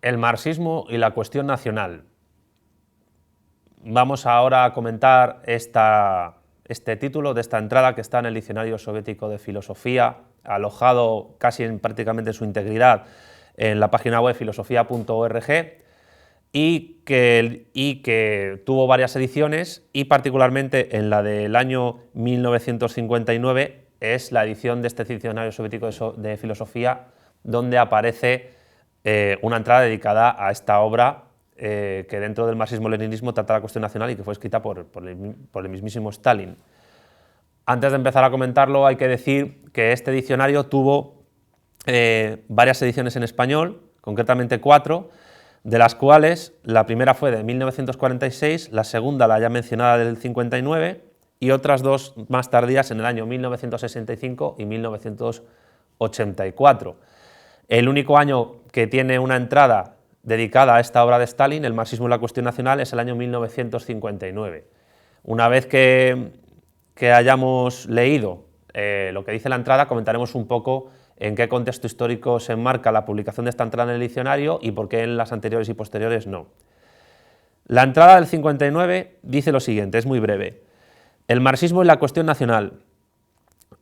El marxismo y la cuestión nacional. Vamos ahora a comentar este título de esta entrada que está en el Diccionario Soviético de Filosofía, alojado casi prácticamente en su integridad en la página web filosofía.org, y que tuvo varias ediciones, y particularmente en la del año 1959 es la edición de este Diccionario Soviético de Filosofía donde aparece una entrada dedicada a esta obra que dentro del marxismo-leninismo trata la cuestión nacional y que fue escrita por el mismísimo Stalin. Antes de empezar a comentarlo, hay que decir que este diccionario tuvo varias ediciones en español, concretamente 4, de las cuales la primera fue de 1946, la segunda, la ya mencionada, del 59, y otras 2 más tardías en el año 1965 y 1984. El único año que tiene una entrada dedicada a esta obra de Stalin, el marxismo y la cuestión nacional, es el año 1959. Una vez que hayamos leído lo que dice la entrada, comentaremos un poco en qué contexto histórico se enmarca la publicación de esta entrada en el diccionario y por qué en las anteriores y posteriores no. La entrada del 59 dice lo siguiente, es muy breve. El marxismo y la cuestión nacional.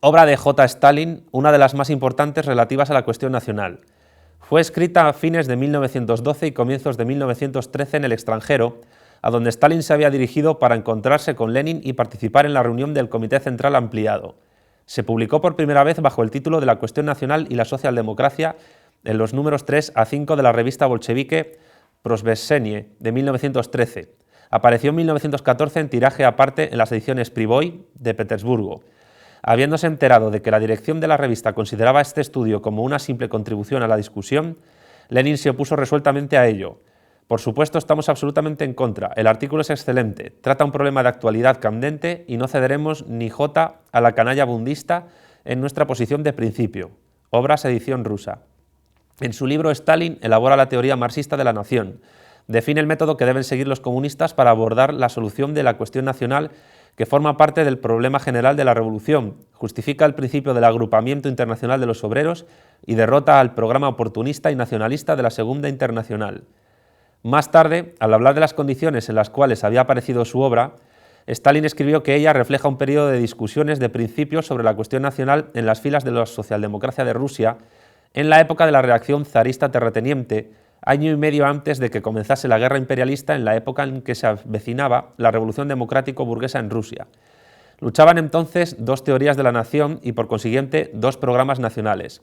Obra de J. Stalin, una de las más importantes relativas a la cuestión nacional. Fue escrita a fines de 1912 y comienzos de 1913 en el extranjero, a donde Stalin se había dirigido para encontrarse con Lenin y participar en la reunión del Comité Central Ampliado. Se publicó por primera vez bajo el título de La cuestión nacional y la socialdemocracia en los números 3 a 5 de la revista bolchevique Prosveshchenie de 1913. Apareció en 1914 en tiraje aparte en las ediciones Privoi de Petersburgo. Habiéndose enterado de que la dirección de la revista consideraba este estudio como una simple contribución a la discusión, Lenin se opuso resueltamente a ello. Por supuesto, estamos absolutamente en contra. El artículo es excelente, trata un problema de actualidad candente y no cederemos ni jota a la canalla bundista en nuestra posición de principio. Obras edición rusa. En su libro, Stalin elabora la teoría marxista de la nación. Define el método que deben seguir los comunistas para abordar la solución de la cuestión nacional que forma parte del problema general de la revolución, justifica el principio del agrupamiento internacional de los obreros y derrota al programa oportunista y nacionalista de la Segunda Internacional. Más tarde, al hablar de las condiciones en las cuales había aparecido su obra, Stalin escribió que ella refleja un periodo de discusiones de principios sobre la cuestión nacional en las filas de la socialdemocracia de Rusia en la época de la reacción zarista terrateniente, año y medio antes de que comenzase la guerra imperialista, en la época en que se avecinaba la revolución democrático-burguesa en Rusia. Luchaban entonces 2 teorías de la nación y, por consiguiente, 2 programas nacionales.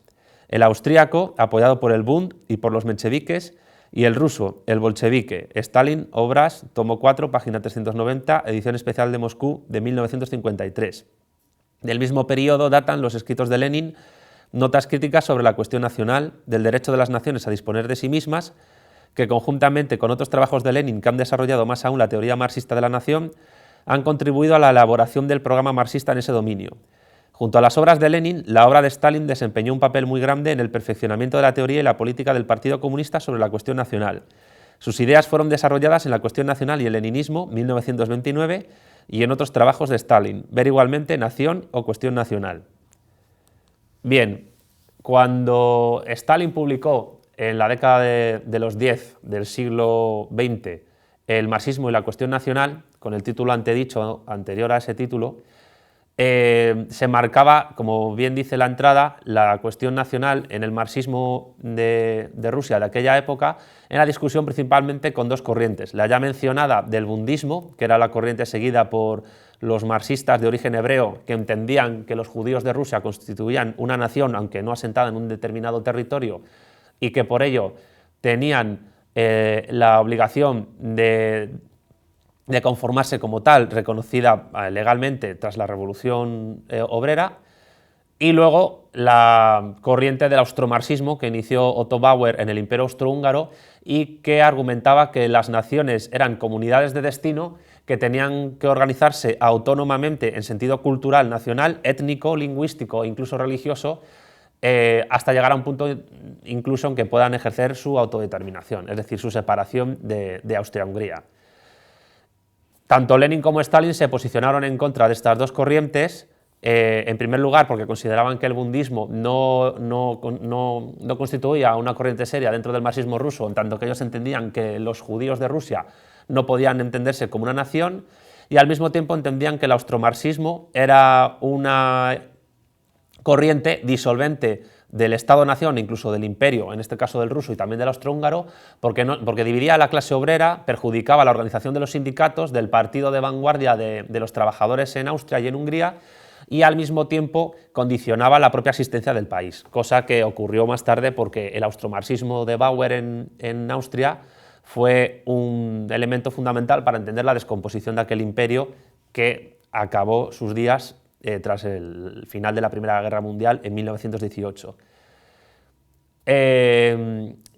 El austríaco, apoyado por el Bund y por los mencheviques, y el ruso, el bolchevique. Stalin, Obras, tomo 4, página 390, edición especial de Moscú de 1953. Del mismo periodo datan los escritos de Lenin, notas críticas sobre la cuestión nacional, del derecho de las naciones a disponer de sí mismas, que conjuntamente con otros trabajos de Lenin que han desarrollado más aún la teoría marxista de la nación, han contribuido a la elaboración del programa marxista en ese dominio. Junto a las obras de Lenin, la obra de Stalin desempeñó un papel muy grande en el perfeccionamiento de la teoría y la política del Partido Comunista sobre la cuestión nacional. Sus ideas fueron desarrolladas en La cuestión nacional y el leninismo, 1929, y en otros trabajos de Stalin, ver igualmente Nación o Cuestión nacional. Bien, cuando Stalin publicó en la década de los 10 del siglo XX el marxismo y la cuestión nacional, con el título antedicho, anterior a ese título, se marcaba, como bien dice la entrada, la cuestión nacional en el marxismo de Rusia de aquella época, en la discusión principalmente con 2 corrientes. La ya mencionada del bundismo, que era la corriente seguida por los marxistas de origen hebreo, que entendían que los judíos de Rusia constituían una nación, aunque no asentada en un determinado territorio, y que por ello tenían la obligación de conformarse como tal, reconocida legalmente tras la Revolución Obrera, y luego la corriente del austromarxismo que inició Otto Bauer en el Imperio Austrohúngaro y que argumentaba que las naciones eran comunidades de destino que tenían que organizarse autónomamente en sentido cultural, nacional, étnico, lingüístico e incluso religioso, hasta llegar a un punto incluso en que puedan ejercer su autodeterminación, es decir, su separación de Austria-Hungría. Tanto Lenin como Stalin se posicionaron en contra de estas 2 corrientes En primer lugar, porque consideraban que el bundismo no constituía una corriente seria dentro del marxismo ruso, en tanto que ellos entendían que los judíos de Rusia no podían entenderse como una nación, y al mismo tiempo entendían que el austromarxismo era una corriente disolvente del Estado-nación, incluso del imperio, en este caso del ruso y también del austrohúngaro, porque dividía a la clase obrera, perjudicaba la organización de los sindicatos, del partido de vanguardia de los trabajadores en Austria y en Hungría, y al mismo tiempo condicionaba la propia existencia del país, cosa que ocurrió más tarde porque el austromarxismo de Bauer en Austria fue un elemento fundamental para entender la descomposición de aquel imperio que acabó sus días tras el final de la Primera Guerra Mundial en 1918.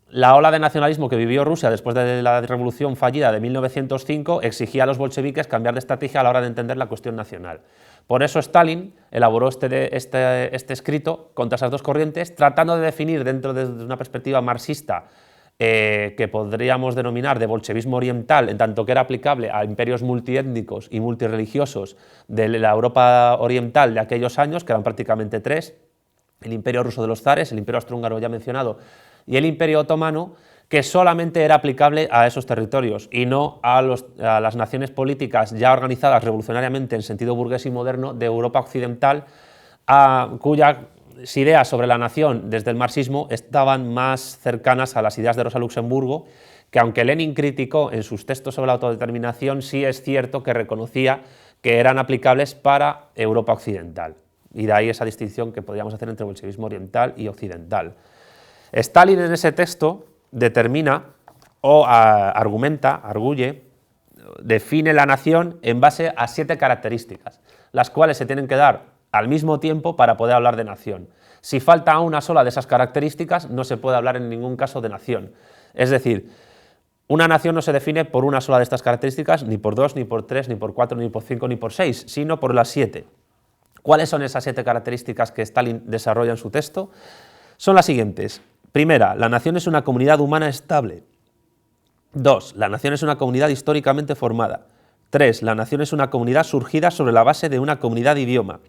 La ola de nacionalismo que vivió Rusia después de la revolución fallida de 1905 exigía a los bolcheviques cambiar de estrategia a la hora de entender la cuestión nacional. Por eso Stalin elaboró este escrito contra esas dos corrientes, tratando de definir dentro de una perspectiva marxista que podríamos denominar de bolchevismo oriental, en tanto que era aplicable a imperios multiétnicos y multireligiosos de la Europa oriental de aquellos años, que eran prácticamente tres: el imperio ruso de los zares, el imperio austrohúngaro ya mencionado y el imperio otomano, que solamente era aplicable a esos territorios y no a las naciones políticas ya organizadas revolucionariamente en sentido burgués y moderno de Europa occidental, cuyas ideas sobre la nación desde el marxismo estaban más cercanas a las ideas de Rosa Luxemburgo, que aunque Lenin criticó en sus textos sobre la autodeterminación, sí es cierto que reconocía que eran aplicables para Europa occidental. Y de ahí esa distinción que podríamos hacer entre bolchevismo oriental y occidental. Stalin en ese texto determina o arguye, define la nación en base a 7 características, las cuales se tienen que dar al mismo tiempo para poder hablar de nación. Si falta una sola de esas características, no se puede hablar en ningún caso de nación. Es decir, una nación no se define por una sola de estas características, ni por 2, ni por 3, ni por 4, ni por 5, ni por 6, sino por las 7. ¿Cuáles son esas 7 características que Stalin desarrolla en su texto? Son las siguientes. Primera, la nación es una comunidad humana estable. 2, la nación es una comunidad históricamente formada. 3, la nación es una comunidad surgida sobre la base de una comunidad de idioma.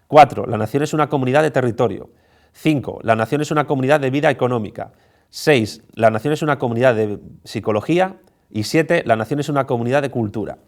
4, la nación es una comunidad de territorio. 5, la nación es una comunidad de vida económica. 6, la nación es una comunidad de psicología. Y 7, la nación es una comunidad de cultura.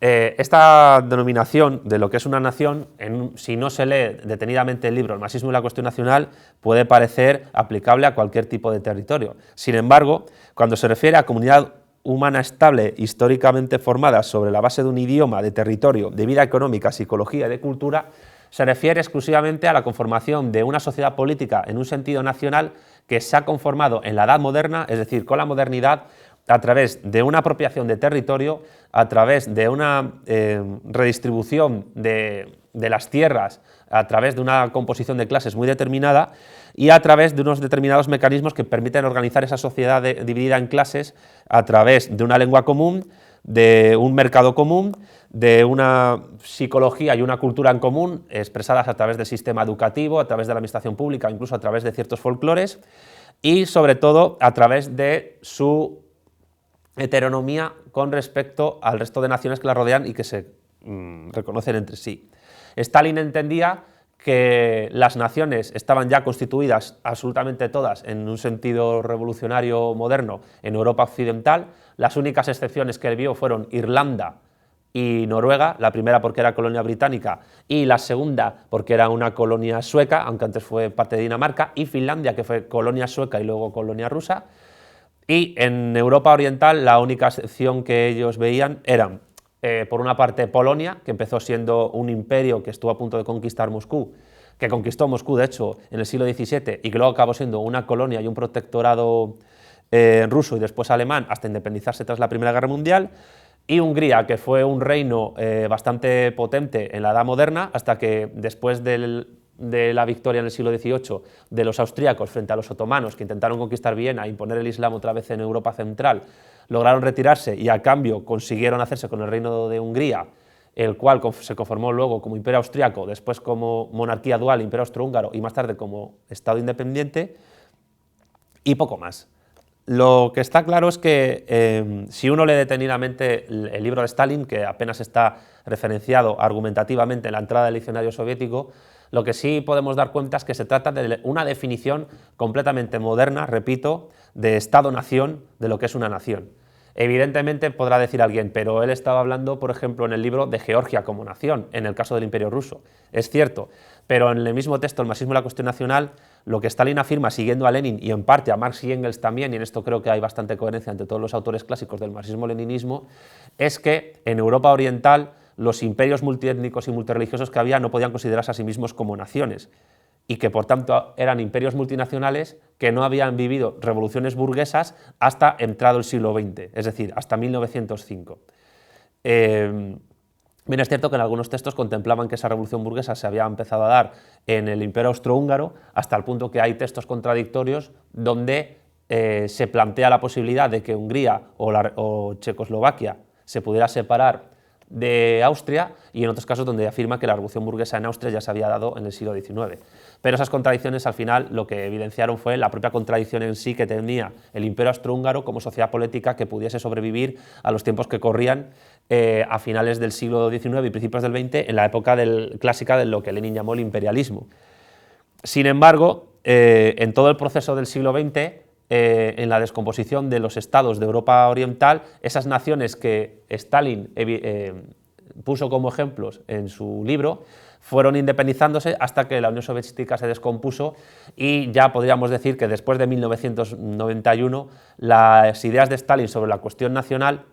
Esta denominación de lo que es una nación, si no se lee detenidamente el libro El marxismo y la cuestión nacional, puede parecer aplicable a cualquier tipo de territorio. Sin embargo, cuando se refiere a comunidad humana estable, históricamente formada sobre la base de un idioma, de territorio, de vida económica, psicología y de cultura, se refiere exclusivamente a la conformación de una sociedad política en un sentido nacional que se ha conformado en la Edad Moderna, es decir, con la modernidad, a través de una apropiación de territorio, a través de una redistribución de las tierras, a través de una composición de clases muy determinada y a través de unos determinados mecanismos que permiten organizar esa sociedad dividida en clases a través de una lengua común, de un mercado común, de una psicología y una cultura en común expresadas a través del sistema educativo, a través de la administración pública, incluso a través de ciertos folclores y sobre todo a través de su heteronomía con respecto al resto de naciones que la rodean y que se reconocen entre sí. Stalin entendía que las naciones estaban ya constituidas absolutamente todas en un sentido revolucionario moderno en Europa occidental. Las únicas excepciones que él vio fueron Irlanda y Noruega, la primera porque era colonia británica y la segunda porque era una colonia sueca, aunque antes fue parte de Dinamarca, y Finlandia, que fue colonia sueca y luego colonia rusa. Y en Europa oriental la única excepción que ellos veían eran, por una parte, Polonia, que empezó siendo un imperio que estuvo a punto de conquistar Moscú, que conquistó Moscú, de hecho, en el siglo XVII y que luego acabó siendo una colonia y un protectorado ruso y después alemán hasta independizarse tras la Primera Guerra Mundial, y Hungría, que fue un reino bastante potente en la Edad Moderna, hasta que después de la victoria en el siglo XVIII de los austríacos frente a los otomanos, que intentaron conquistar Viena e imponer el Islam otra vez en Europa central, lograron retirarse y a cambio consiguieron hacerse con el reino de Hungría, el cual se conformó luego como imperio austríaco, después como monarquía dual, imperio austrohúngaro y más tarde como estado independiente, y poco más. Lo que está claro es que si uno lee detenidamente el libro de Stalin, que apenas está referenciado argumentativamente en la entrada del diccionario soviético, lo que sí podemos dar cuenta es que se trata de una definición completamente moderna, repito, de Estado-nación, de lo que es una nación. Evidentemente podrá decir alguien, pero él estaba hablando, por ejemplo, en el libro de Georgia como nación, en el caso del Imperio Ruso. Es cierto, pero en el mismo texto, El marxismo y la cuestión nacional, lo que Stalin afirma, siguiendo a Lenin y en parte a Marx y Engels también, y en esto creo que hay bastante coherencia entre todos los autores clásicos del marxismo-leninismo, es que en Europa oriental los imperios multiétnicos y multirreligiosos que había no podían considerarse a sí mismos como naciones, y que por tanto eran imperios multinacionales que no habían vivido revoluciones burguesas hasta entrado el siglo XX, es decir, hasta 1905. Bien, es cierto que en algunos textos contemplaban que esa revolución burguesa se había empezado a dar en el Imperio Austrohúngaro, hasta el punto que hay textos contradictorios donde se plantea la posibilidad de que Hungría o Checoslovaquia se pudiera separar de Austria, y en otros casos donde afirma que la revolución burguesa en Austria ya se había dado en el siglo XIX. Pero esas contradicciones al final lo que evidenciaron fue la propia contradicción en sí que tenía el Imperio Austrohúngaro como sociedad política que pudiese sobrevivir a los tiempos que corrían a finales del siglo XIX y principios del XX, en la época clásica de lo que Lenin llamó el imperialismo. Sin embargo, en todo el proceso del siglo XX, en la descomposición de los estados de Europa Oriental, esas naciones que Stalin puso como ejemplos en su libro, fueron independizándose hasta que la Unión Soviética se descompuso, y ya podríamos decir que después de 1991 las ideas de Stalin sobre la cuestión nacional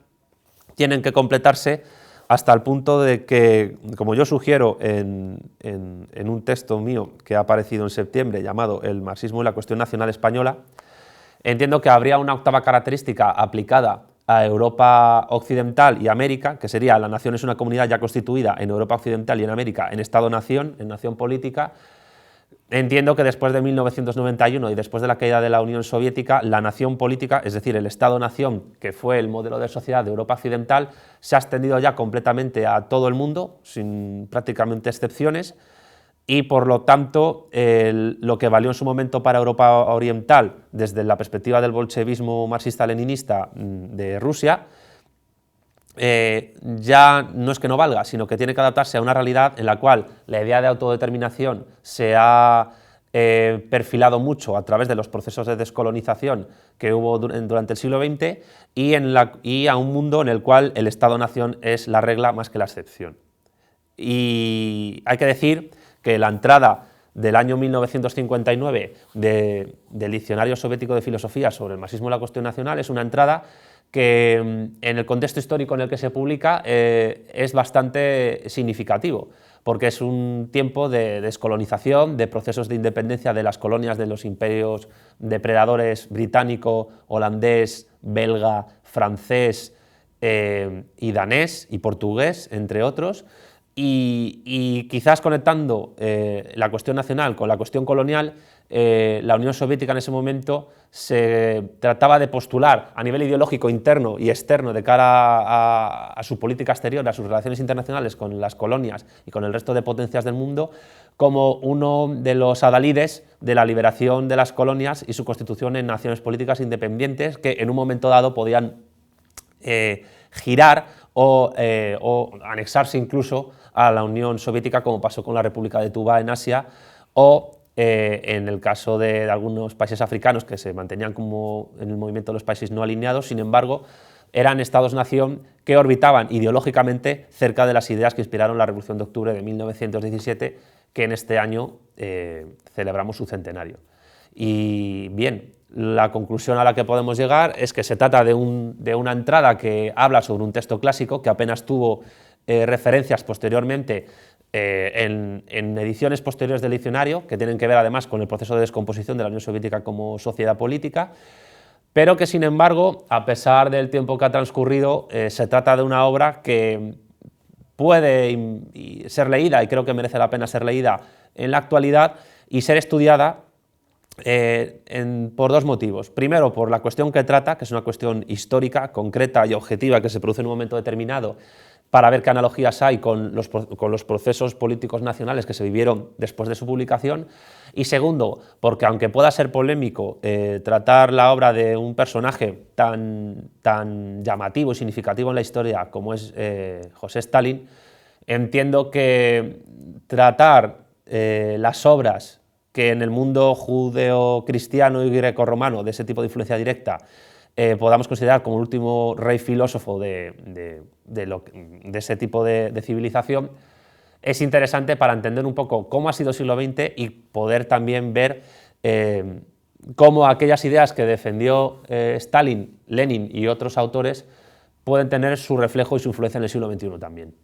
tienen que completarse hasta el punto de que, como yo sugiero en un texto mío que ha aparecido en septiembre llamado El marxismo y la cuestión nacional española, entiendo que habría una octava característica aplicada a Europa Occidental y América, que sería: la nación es una comunidad ya constituida en Europa Occidental y en América en Estado-nación, en nación política. Entiendo que después de 1991 y después de la caída de la Unión Soviética, la nación política, es decir, el Estado-nación, que fue el modelo de sociedad de Europa Occidental, se ha extendido ya completamente a todo el mundo, sin prácticamente excepciones, y por lo tanto lo que valió en su momento para Europa Oriental desde la perspectiva del bolchevismo marxista-leninista de Rusia, ya no es que no valga, sino que tiene que adaptarse a una realidad en la cual la idea de autodeterminación se ha perfilado mucho a través de los procesos de descolonización que hubo durante el siglo XX, y a un mundo en el cual el Estado-nación es la regla más que la excepción. Y hay que decir que la entrada del año 1959 del Diccionario Soviético de Filosofía sobre el marxismo y la cuestión nacional es una entrada que, en el contexto histórico en el que se publica, es bastante significativo, porque es un tiempo de descolonización, de procesos de independencia de las colonias de los imperios depredadores británico, holandés, belga, francés y danés y portugués, entre otros. Y quizás conectando la cuestión nacional con la cuestión colonial, la Unión Soviética en ese momento se trataba de postular a nivel ideológico interno y externo de cara a su política exterior, a sus relaciones internacionales con las colonias y con el resto de potencias del mundo, como uno de los adalides de la liberación de las colonias y su constitución en naciones políticas independientes que en un momento dado podían girar o anexarse incluso a la Unión Soviética, como pasó con la República de Tuvá en Asia, o en el caso de algunos países africanos que se mantenían como en el movimiento de los países no alineados. Sin embargo, eran estados-nación que orbitaban ideológicamente cerca de las ideas que inspiraron la Revolución de Octubre de 1917, que en este año celebramos su centenario. Y bien, la conclusión a la que podemos llegar es que se trata de una entrada que habla sobre un texto clásico que apenas tuvo referencias posteriormente en ediciones posteriores del diccionario, que tienen que ver además con el proceso de descomposición de la Unión Soviética como sociedad política, pero que, sin embargo, a pesar del tiempo que ha transcurrido, se trata de una obra que puede ser leída, y creo que merece la pena ser leída en la actualidad y ser estudiada por dos motivos. Primero, por la cuestión que trata, que es una cuestión histórica, concreta y objetiva, que se produce en un momento determinado para ver qué analogías hay con los procesos políticos nacionales que se vivieron después de su publicación, y segundo, porque aunque pueda ser polémico tratar la obra de un personaje tan llamativo y significativo en la historia como es José Stalin, entiendo que tratar las obras que en el mundo judeo-cristiano y grecorromano de ese tipo de influencia directa podamos considerar como el último rey filósofo de ese tipo de civilización, es interesante para entender un poco cómo ha sido el siglo XX y poder también ver cómo aquellas ideas que defendió Stalin, Lenin y otros autores pueden tener su reflejo y su influencia en el siglo XXI también.